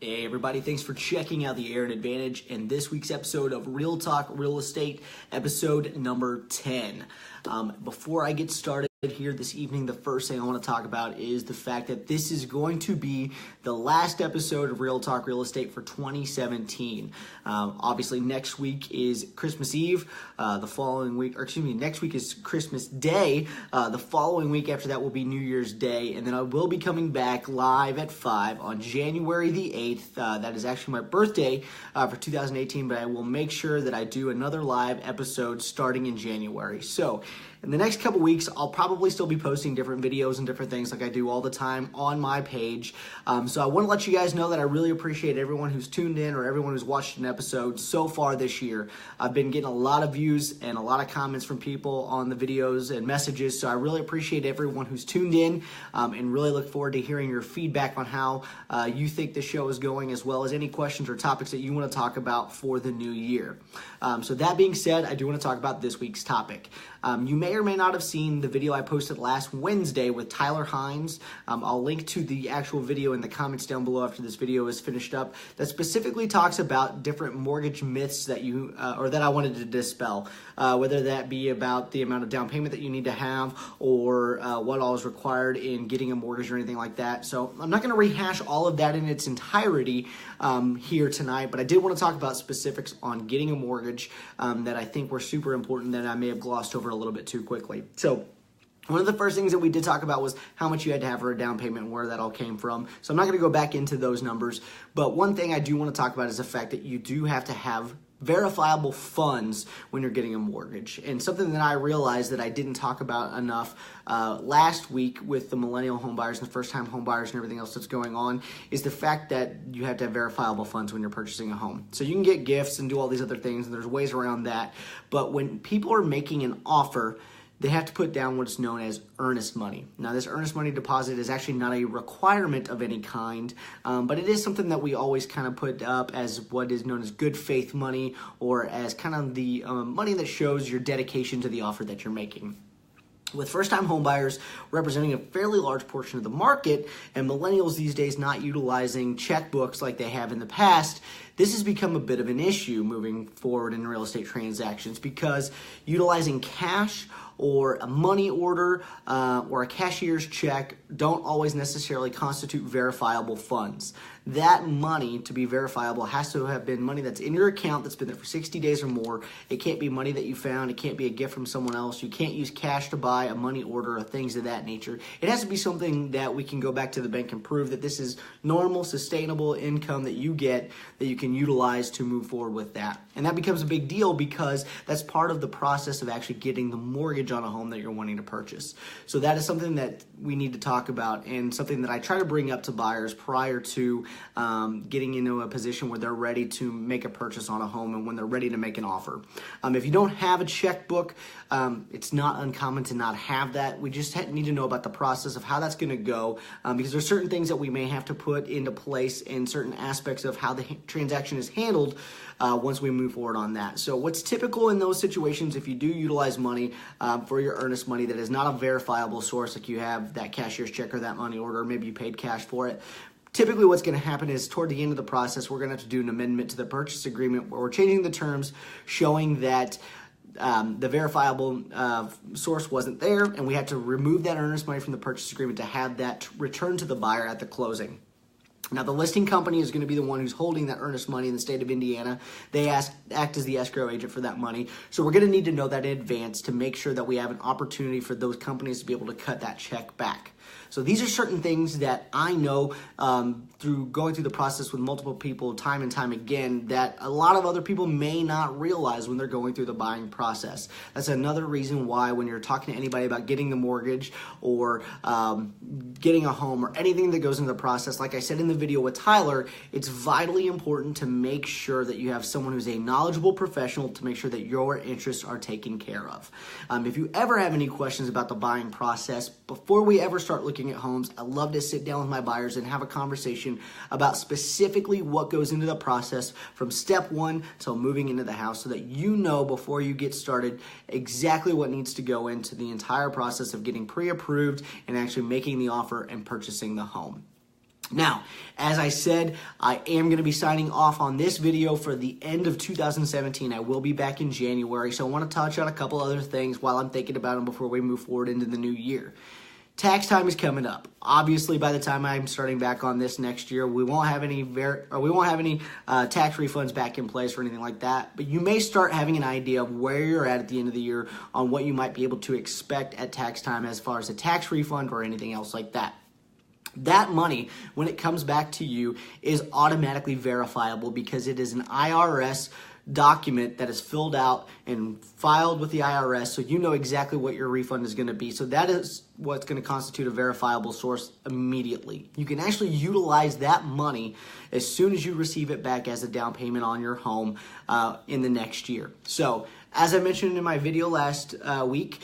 Hey everybody, thanks for checking out the Aaron Advantage and this week's episode of Real Talk Real Estate, episode number 10. Before I get started here this evening, the first thing I want to talk about is the fact that this is going to be the last episode of Real Talk Real Estate for 2017. Obviously, next week is Christmas Eve. Next week is Christmas Day. The following week after that will be New Year's Day, and then I will be coming back live at 5 on January the 8th. That is actually my birthday for 2018, but I will make sure that I do another live episode starting in January. So, in the next couple weeks, I'll probably still be posting different videos and different things like I do all the time on my page. So I want to let you guys know that I really appreciate everyone who's tuned in or everyone who's watched an episode so far this year. I've been getting a lot of views and a lot of comments from people on the videos and messages, so I really appreciate everyone who's tuned in and really look forward to hearing your feedback on how you think the show is going, as well as any questions or topics that you want to talk about for the new year. So that being said, I do want to talk about this week's topic. You may or may not have seen the video I posted last Wednesday with Tyler Hinds. I'll link to the actual video in the comments down below after this video is finished up, that specifically talks about different mortgage myths that that I wanted to dispel, whether that be about the amount of down payment that you need to have or what all is required in getting a mortgage or anything like that. So I'm not going to rehash all of that in its entirety here tonight, but I did want to talk about specifics on getting a mortgage that I think were super important that I may have glossed over a little bit too quickly. So one of the first things that we did talk about was how much you had to have for a down payment and where that all came from. So I'm not going to go back into those numbers, but one thing I do want to talk about is the fact that you do have to have verifiable funds when you're getting a mortgage. And something that I realized that I didn't talk about enough last week with the millennial home buyers and the first-time home buyers and everything else that's going on is the fact that you have to have verifiable funds when you're purchasing a home. So you can get gifts and do all these other things, and there's ways around that. But when people are making an offer, they have to put down what's known as earnest money. Now, this earnest money deposit is actually not a requirement of any kind, but it is something that we always kind of put up as what is known as good faith money, or as kind of the money that shows your dedication to the offer that you're making. With first-time homebuyers representing a fairly large portion of the market and millennials these days not utilizing checkbooks like they have in the past, this has become a bit of an issue moving forward in real estate transactions, because utilizing cash or a money order or a cashier's check don't always necessarily constitute verifiable funds. That money, to be verifiable, has to have been money that's in your account that's been there for 60 days or more. It can't be money that you found. It can't be a gift from someone else. You can't use cash to buy a money order or things of that nature. It has to be something that we can go back to the bank and prove that this is normal, sustainable income that you get, that you can utilize to move forward with that. And that becomes a big deal because that's part of the process of actually getting the mortgage on a home that you're wanting to purchase. So that is something that we need to talk about, and something that I try to bring up to buyers prior to getting into a position where they're ready to make a purchase on a home and when they're ready to make an offer. If you don't have a checkbook, it's not uncommon to not have that. We just need to know about the process of how that's going to go, because there's certain things that we may have to put into place in certain aspects of how the transaction is handled once we move forward on that. So what's typical in those situations, if you do utilize money for your earnest money that is not a verifiable source, like you have that cashier's check or that money order, maybe you paid cash for it, typically what's going to happen is toward the end of the process, we're going to have to do an amendment to the purchase agreement where we're changing the terms, showing that the verifiable source wasn't there, and we had to remove that earnest money from the purchase agreement to have that returned to the buyer at the closing. Now, the listing company is going to be the one who's holding that earnest money in the state of Indiana. They act as the escrow agent for that money. So we're going to need to know that in advance to make sure that we have an opportunity for those companies to be able to cut that check back. So these are certain things that I know through going through the process with multiple people time and time again that a lot of other people may not realize when they're going through the buying process. That's another reason why when you're talking to anybody about getting the mortgage or getting a home or anything that goes into the process, like I said in the video with Tyler, it's vitally important to make sure that you have someone who's a knowledgeable professional to make sure that your interests are taken care of. If you ever have any questions about the buying process, before we ever start looking at homes, I love to sit down with my buyers and have a conversation about specifically what goes into the process from step one till moving into the house, so that you know before you get started exactly what needs to go into the entire process of getting pre-approved and actually making the offer and purchasing the home. Now, as I said, I am going to be signing off on this video for the end of 2017. I will be back in January, so I want to touch on a couple other things while I'm thinking about them before we move forward into the new year. Tax time is coming up. Obviously, by the time I'm starting back on this next year, we won't have any tax refunds back in place or anything like that. But you may start having an idea of where you're at the end of the year on what you might be able to expect at tax time as far as a tax refund or anything else like that. That money, when it comes back to you, is automatically verifiable because it is an IRS document that is filled out and filed with the IRS, so you know exactly what your refund is going to be. So that is what's going to constitute a verifiable source immediately. You can actually utilize that money as soon as you receive it back as a down payment on your home in the next year. So, as I mentioned in my video last week,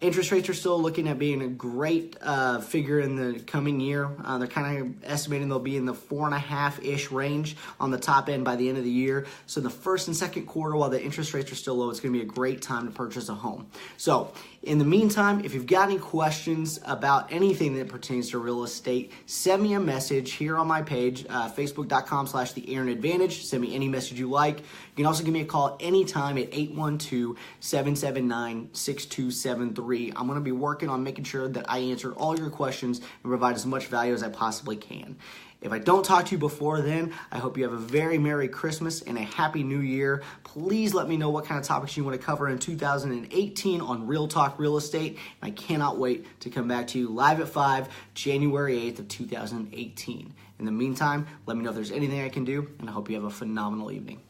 interest rates are still looking at being a great figure in the coming year. They're kind of estimating they'll be in the 4.5-ish range on the top end by the end of the year. So the first and second quarter, while the interest rates are still low, it's going to be a great time to purchase a home. So in the meantime, if you've got any questions about anything that pertains to real estate, send me a message here on my page, facebook.com/theAaronAdvantage. Send me any message you like. You can also give me a call anytime at 812-779-6273. I'm going to be working on making sure that I answer all your questions and provide as much value as I possibly can. If I don't talk to you before then, I hope you have a very Merry Christmas and a Happy New Year. Please let me know what kind of topics you want to cover in 2018 on Real Talk Real Estate. And I cannot wait to come back to you live at 5, January 8th of 2018. In the meantime, let me know if there's anything I can do, and I hope you have a phenomenal evening.